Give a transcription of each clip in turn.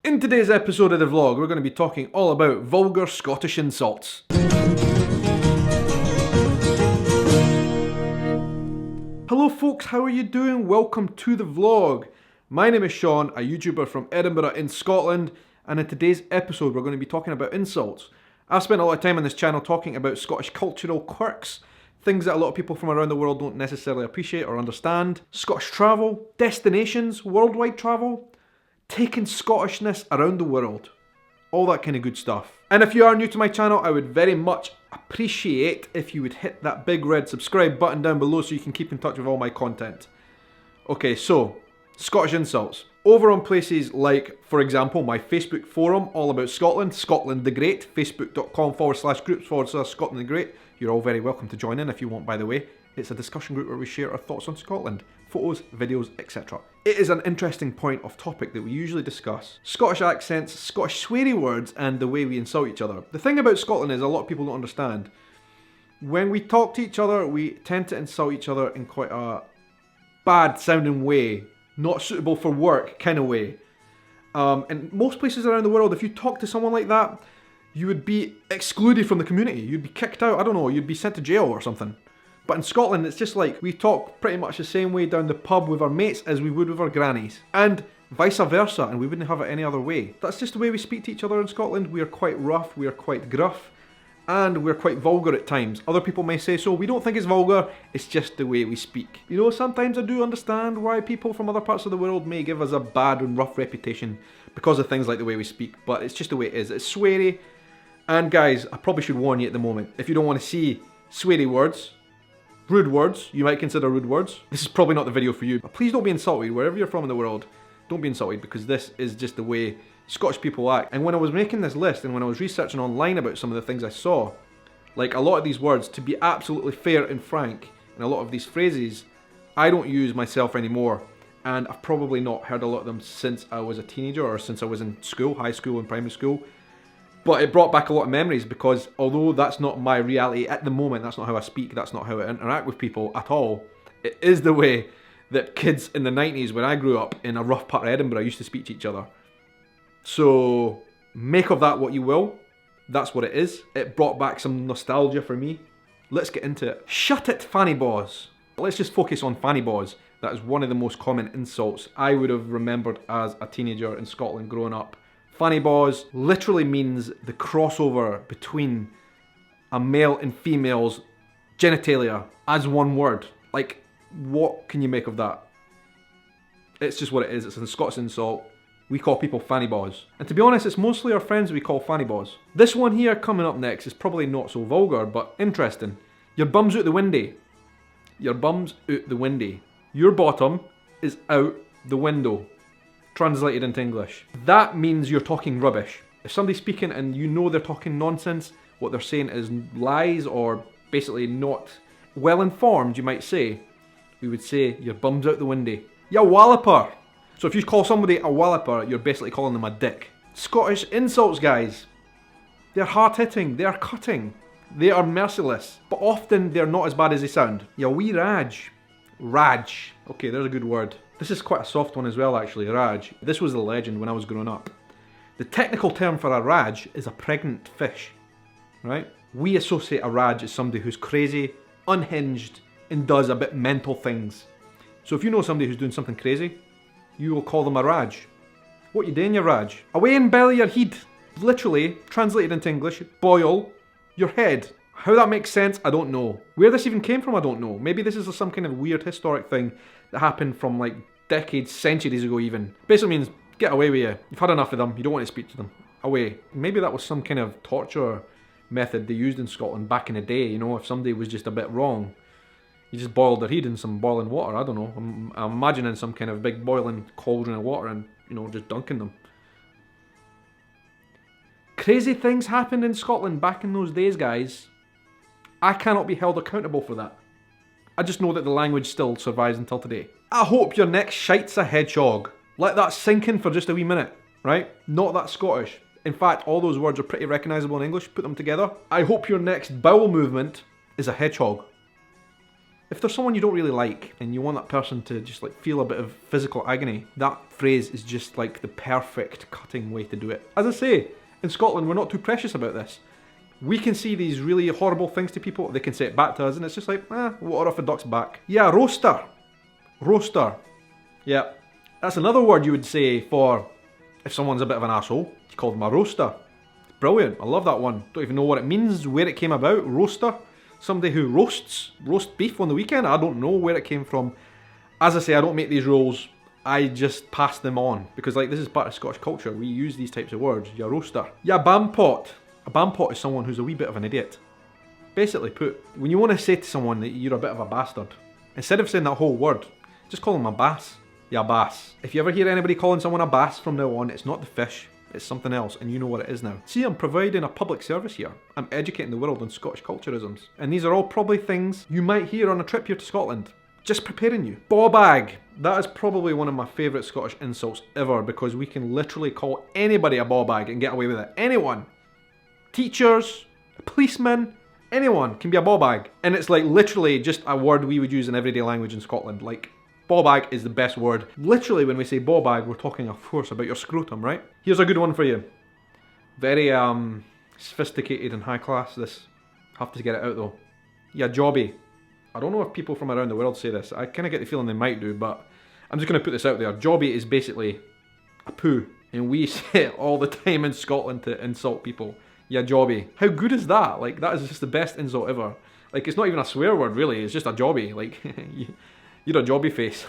In today's episode of the vlog, we're going to be talking all about vulgar Scottish insults. Hello folks, how are you doing? Welcome to the vlog. My name is Shaun, a YouTuber from Edinburgh in Scotland, and in today's episode we're going to be talking about insults. I've spent a lot of time on this channel talking about Scottish cultural quirks, things that a lot of people from around the world don't necessarily appreciate or understand, Scottish travel, destinations, worldwide travel, taking Scottishness around the world, all that kind of good stuff. And if you are new to my channel, I would very much appreciate if you would hit that big red subscribe button down below so you can keep in touch with all my content. Okay, so, Scottish insults. Over on places like, for example, my Facebook forum all about Scotland, Scotland the Great, facebook.com/groups/Scotland the Great. You're all very welcome to join in if you want, by the way. It's a discussion group where we share our thoughts on Scotland, photos, videos, etc. It is an interesting point of topic that we usually discuss. Scottish accents, Scottish sweary words, and the way we insult each other. The thing about Scotland is a lot of people don't understand. When we talk to each other, we tend to insult each other in quite a bad sounding way. Not suitable for work kind of way. In most places around the world, if you talk to someone like that, you would be excluded from the community. You'd be kicked out, I don't know, you'd be sent to jail or something. But in Scotland, it's just like, we talk pretty much the same way down the pub with our mates as we would with our grannies. And vice versa, and we wouldn't have it any other way. That's just the way we speak to each other in Scotland. We are quite rough, we are quite gruff, and we're quite vulgar at times. Other people may say so. We don't think it's vulgar, it's just the way we speak. You know, sometimes I do understand why people from other parts of the world may give us a bad and rough reputation because of things like the way we speak, but it's just the way it is. It's sweary, and guys, I probably should warn you at the moment, if you don't want to see sweary words, rude words, you might consider rude words, this is probably not the video for you. But please don't be insulted, wherever you're from in the world, don't be insulted, because this is just the way Scottish people act. And when I was making this list, and when I was researching online about some of the things I saw, like a lot of these words, to be absolutely fair and frank, and a lot of these phrases, I don't use myself anymore. And I've probably not heard a lot of them since I was a teenager, or since I was in school, high school and primary school. But it brought back a lot of memories, because although that's not my reality at the moment, that's not how I speak, that's not how I interact with people at all, it is the way that kids in the 90s, when I grew up in a rough part of Edinburgh, used to speak to each other. So, make of that what you will. That's what it is. It brought back some nostalgia for me. Let's get into it. Shut it, fanny baws. Let's just focus on fanny baws. That is one of the most common insults I would have remembered as a teenager in Scotland growing up. Fanny baws literally means the crossover between a male and female's genitalia as one word. Like, what can you make of that? It's just what it is. It's a Scots insult. We call people fanny baws. And to be honest, it's mostly our friends we call fanny baws. This one here coming up next is probably not so vulgar, but interesting. Your bum's out the windy. Your bum's out the windy. Your bottom is out the window. Translated into English. That means you're talking rubbish. If somebody's speaking and you know they're talking nonsense, what they're saying is lies or basically not well informed, you might say, we would say, your bum's out the windy. You walloper. So if you call somebody a walloper, you're basically calling them a dick. Scottish insults, guys. They're hard-hitting, they're cutting, they are merciless, but often they're not as bad as they sound. Yeah, wee RADGE. RADGE. Okay, there's a good word. This is quite a soft one as well, actually, RADGE. This was the legend when I was growing up. The technical term for a RADGE is a pregnant fish, right? We associate a RADGE as somebody who's crazy, unhinged, and does a bit mental things. So if you know somebody who's doing something crazy, you will call them a RADGE. What you doing, you RADGE? Away in belly your head. Literally, translated into English, boil your head. How that makes sense, I don't know. Where this even came from, I don't know. Maybe this is some kind of weird historic thing that happened from like decades, centuries ago even. Basically means, get away with you. You've had enough of them, you don't want to speak to them. Away. Maybe that was some kind of torture method they used in Scotland back in the day, you know, if somebody was just a bit wrong. You just boiled their head in some boiling water, I don't know. I'm imagining some kind of big boiling cauldron of water and, you know, just dunking them. Crazy things happened in Scotland back in those days, guys. I cannot be held accountable for that. I just know that the language still survives until today. I hope your next shite's a hedgehog. Let that sink in for just a wee minute, right? Not that Scottish. In fact, all those words are pretty recognisable in English. Put them together. I hope your next bowel movement is a hedgehog. If there's someone you don't really like and you want that person to just like feel a bit of physical agony, that phrase is just like the perfect cutting way to do it. As I say, in Scotland we're not too precious about this. We can see these really horrible things to people, they can say it back to us, and it's just like, water off a duck's back. Yeah, roaster. Roaster. Yeah. That's another word you would say for if someone's a bit of an asshole. You call them a roaster. Brilliant, I love that one. Don't even know what it means, where it came about. Roaster. Somebody who roast beef on the weekend. I don't know where it came from. As I say, I don't make these rules. I just pass them on. Because like this is part of Scottish culture. We use these types of words. Yeah, roaster. Yeah, BAMPOT. A BAMPOT is someone who's a wee bit of an idiot. Basically put, when you want to say to someone that you're a bit of a bastard, instead of saying that whole word, just call them a bass. Yeah, bass. If you ever hear anybody calling someone a bass from now on, it's not the fish, it's something else, and you know what it is now. See, I'm providing a public service here. I'm educating the world on Scottish culturisms. And these are all probably things you might hear on a trip here to Scotland. Just preparing you. BAWBAG. That is probably one of my favourite Scottish insults ever, because we can literally call anybody a BAWBAG and get away with it. Anyone. Teachers, policemen, anyone can be a BAWBAG. And it's like literally just a word we would use in everyday language in Scotland. Like, BAWBAG is the best word. Literally when we say BAWBAG, we're talking of course about your scrotum, right? Here's a good one for you. Very sophisticated and high class, this. Have to get it out though. Yeah, JOBBY. I don't know if people from around the world say this. I kind of get the feeling they might do, but I'm just going to put this out there. JOBBY is basically a poo. And we say it all the time in Scotland to insult people. Yeah, JOBBY. How good is that? Like, that is just the best insult ever. Like, it's not even a swear word, really. It's just a JOBBY. Like, you're a JOBBY face.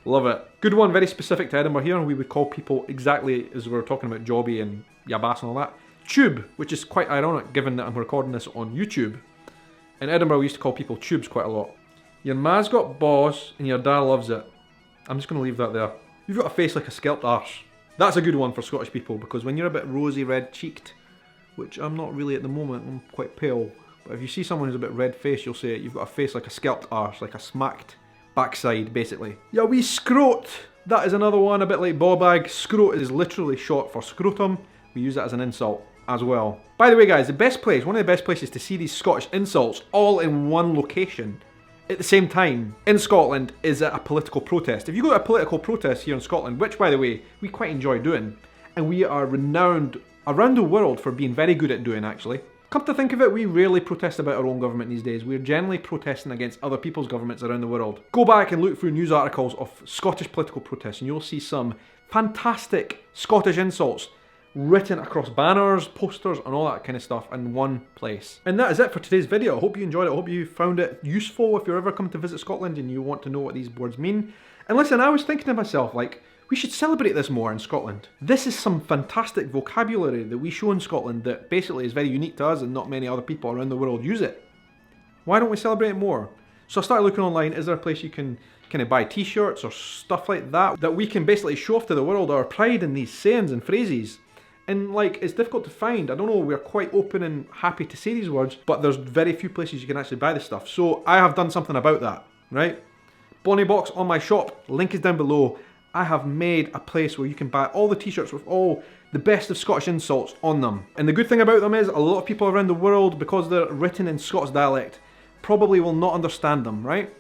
Love it. Good one, very specific to Edinburgh here. We would call people exactly as we were talking about JOBBY and Yabas and all that. Tube, which is quite ironic given that I'm recording this on YouTube. In Edinburgh, we used to call people tubes quite a lot. Your ma's got BAWS and your dad loves it. I'm just going to leave that there. You've got a face like a scalped arse. That's a good one for Scottish people, because when you're a bit rosy red-cheeked, which I'm not really at the moment, I'm quite pale, but if you see someone who's a bit red-faced, you'll say you've got a face like a scalped arse, like a smacked backside, basically. Yeah, we scrote. That is another one, a bit like BAWBAG. Scrote is literally short for scrotum. We use that as an insult as well. By the way guys, the best place, one of the best places to see these Scottish insults all in one location at the same time in Scotland is at a political protest. If you go to a political protest here in Scotland, which by the way, we quite enjoy doing, and we are renowned around the world for being very good at doing actually. Come to think of it, we rarely protest about our own government these days. We're generally protesting against other people's governments around the world. Go back and look through news articles of Scottish political protests and you'll see some fantastic Scottish insults written across banners, posters and all that kind of stuff in one place. And that is it for today's video. I hope you enjoyed it. I hope you found it useful if you're ever coming to visit Scotland and you want to know what these words mean. And listen, I was thinking to myself, like, we should celebrate this more in Scotland. This is some fantastic vocabulary that we show in Scotland that basically is very unique to us and not many other people around the world use it. Why don't we celebrate it more? So I started looking online, is there a place you can kind of buy t-shirts or stuff like that, that we can basically show off to the world our pride in these sayings and phrases. And like, it's difficult to find. I don't know, we're quite open and happy to say these words, but there's very few places you can actually buy this stuff. So I have done something about that, right? Bonnie Box on my shop, link is down below. I have made a place where you can buy all the t-shirts with all the best of Scottish insults on them. And the good thing about them is a lot of people around the world, because they're written in Scots dialect, probably will not understand them, right?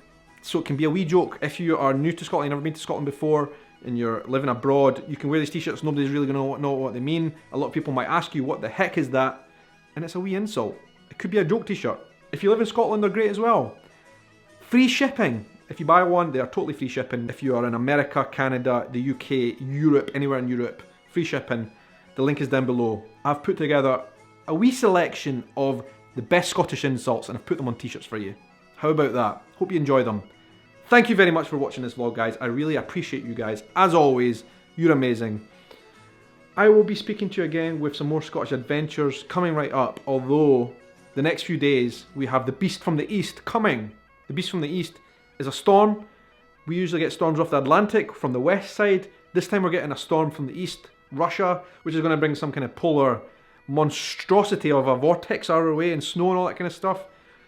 So it can be a wee joke. If you are new to Scotland, never been to Scotland before, and you're living abroad, you can wear these t-shirts, nobody's really going to know what they mean. A lot of people might ask you, what the heck is that? And it's a wee insult. It could be a joke t-shirt. If you live in Scotland, they're great as well. Free shipping. If you buy one, they are totally free shipping. If you are in America, Canada, the UK, Europe, anywhere in Europe, free shipping. The link is down below. I've put together a wee selection of the best Scottish insults and I've put them on t-shirts for you. How about that? Hope you enjoy them. Thank you very much for watching this vlog, guys. I really appreciate you guys. As always, you're amazing. I will be speaking to you again with some more Scottish adventures coming right up, although the next few days we have the Beast from the East coming. The Beast from the East is a storm. We usually get storms off the Atlantic from the west side. This time we're getting a storm from the east, Russia, which is going to bring some kind of polar monstrosity of a vortex our way and snow and all that kind of stuff.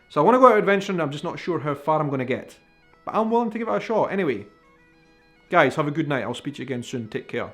So I want to go out adventuring, I'm just not sure how far I'm going to get. But I'm willing to give it a shot. Anyway, guys, have a good night. I'll speak to you again soon. Take care.